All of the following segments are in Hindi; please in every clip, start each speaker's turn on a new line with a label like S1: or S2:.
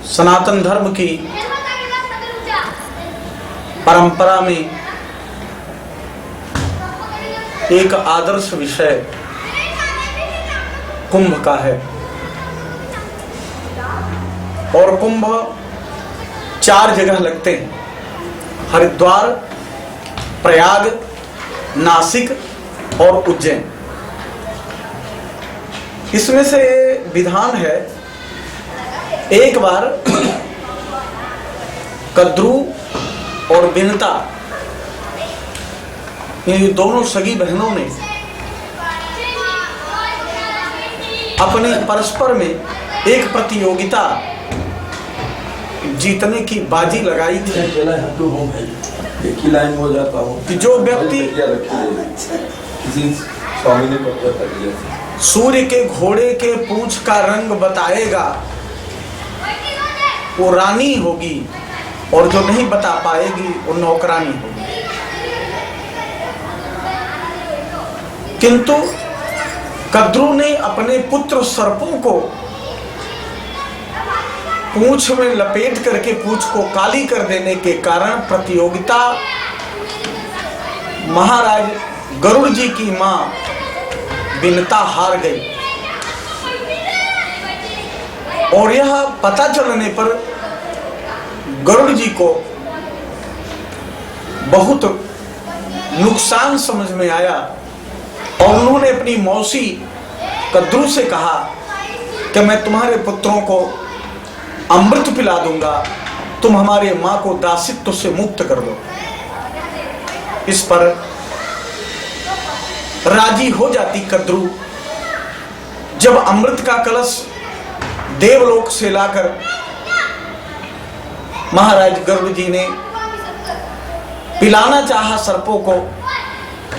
S1: सनातन धर्म की परंपरा में एक आदर्श विषय कुंभ का है और कुंभ 4 जगह लगते हैं: हरिद्वार, प्रयाग, नासिक और उज्जैन। इसमें से विधान है, एक बार कद्रू और बिनता, ये दोनों सगी बहनों ने अपने परस्पर में एक प्रतियोगिता जीतने की बाजी लगाई थी
S2: एक ही लाइन हो जाता हूँ
S1: कि जो व्यक्ति सूर्य के घोड़े के पूंछ का रंग बताएगा वो रानी होगी और जो नहीं बता पाएगी वो नौकरानी होगी। किंतु कद्रू ने अपने पुत्र सर्पों को पूंछ में लपेट करके पूंछ को काली कर देने के कारण प्रतियोगिता महाराज गरुड़ जी की मां बिनता हार गई और यह पता चलने पर गरुड़ जी को बहुत नुकसान समझ में आया और उन्होंने अपनी मौसी कद्रू से कहा कि मैं तुम्हारे पुत्रों को अमृत पिला दूंगा, तुम हमारे मां को दासित्व से मुक्त कर दो। इस पर राजी हो जाती कद्रू। जब अमृत का कलश देवलोक से लाकर महाराज गरुड़ जी ने पिलाना चाहा सर्पों को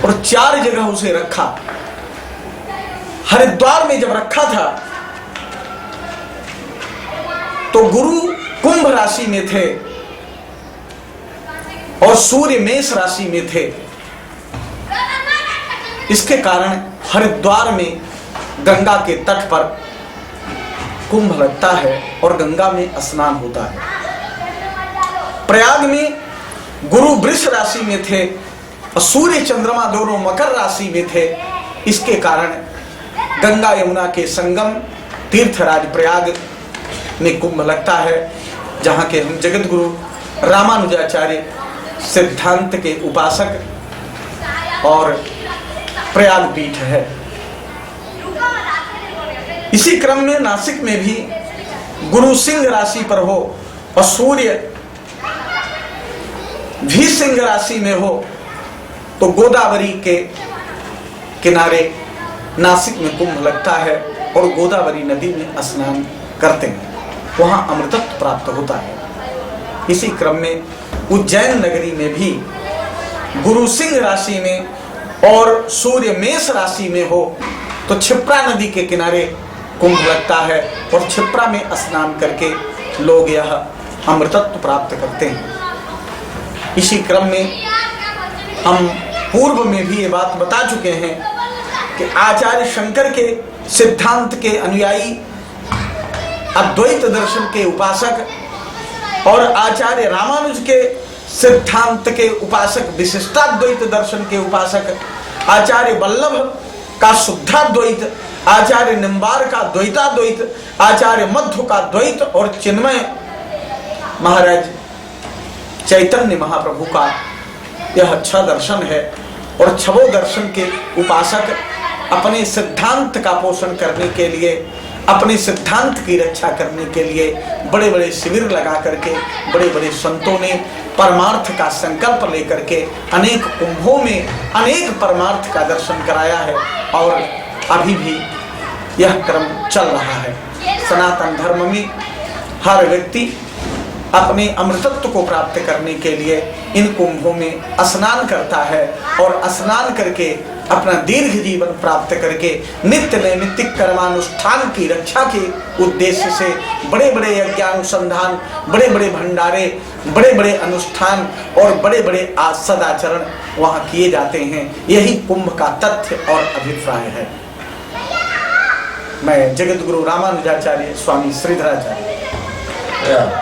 S1: और 4 जगह उसे रखा। हरिद्वार में जब रखा था तो गुरु कुंभ राशि में थे और सूर्य मेष राशि में थे। इसके कारण हरिद्वार में गंगा के तट पर कुंभ लगता है और गंगा में स्नान होता है। प्रयाग में गुरु वृष राशि में थे और सूर्य चंद्रमा दोनों मकर राशि में थे। इसके कारण गंगा यमुना के संगम तीर्थराज प्रयाग में कुंभ लगता है, जहां के हम जगत गुरु रामानुजाचार्य सिद्धांत के उपासक और प्रयाग पीठ है। इसी क्रम में नासिक में भी गुरु सिंह राशि पर हो और सूर्य भी सिंह राशि में हो तो गोदावरी के किनारे नासिक में कुंभ लगता है और गोदावरी नदी में स्नान करते हैं, वहां अमृतत्व प्राप्त होता है। इसी क्रम में उज्जैन नगरी में भी गुरु सिंह राशि में और सूर्य मेष राशि में हो तो क्षिप्रा नदी के किनारे कुंभ लगता है और क्षिप्रा में स्नान करके लोग यह अमृतत्व प्राप्त करते हैं। इसी क्रम में हम पूर्व में भी ये बात बता चुके हैं कि आचार्य शंकर के सिद्धांत के अनुयायी, अद्वैत दर्शन के उपासक और आचार्य रामानुज के सिद्धांत के उपासक, विशिष्टाद्वैत दर्शन के उपासक, आचार्य वल्लभ का शुद्धाद्वैत, आचार्य निम्बार का द्वैताद्वैत, आचार्य मध्व का द्वैत और चिन्मय महाराज चैतन्य महाप्रभु का यह 6 दर्शन है। और 6 दर्शन के उपासक अपने सिद्धांत का पोषण करने के लिए, अपने सिद्धांत की रक्षा करने के लिए बड़े बड़े शिविर लगा करके बड़े बड़े संतों ने परमार्थ का संकल्प लेकर के अनेक कुंभों में अनेक परमार्थ का दर्शन कराया है और अभी भी यह क्रम चल रहा है। सनातन धर्म में हर व्यक्ति अपने अमृतत्व को प्राप्त करने के लिए इन कुंभों में स्नान करता है और स्नान करके अपना दीर्घ जीवन प्राप्त करके नित्य नैमित्तिक कर्मानुष्ठान की रक्षा के उद्देश्य से बड़े बड़े यज्ञानुसंधान, बड़े बड़े भंडारे, बड़े बड़े अनुष्ठान और बड़े बड़े सदाचरण वहाँ किए जाते हैं। यही कुंभ का तथ्य और अभिप्राय है। मैं जगत गुरु रामानुजाचार्य स्वामी श्रीधराचार्य
S2: Yeah.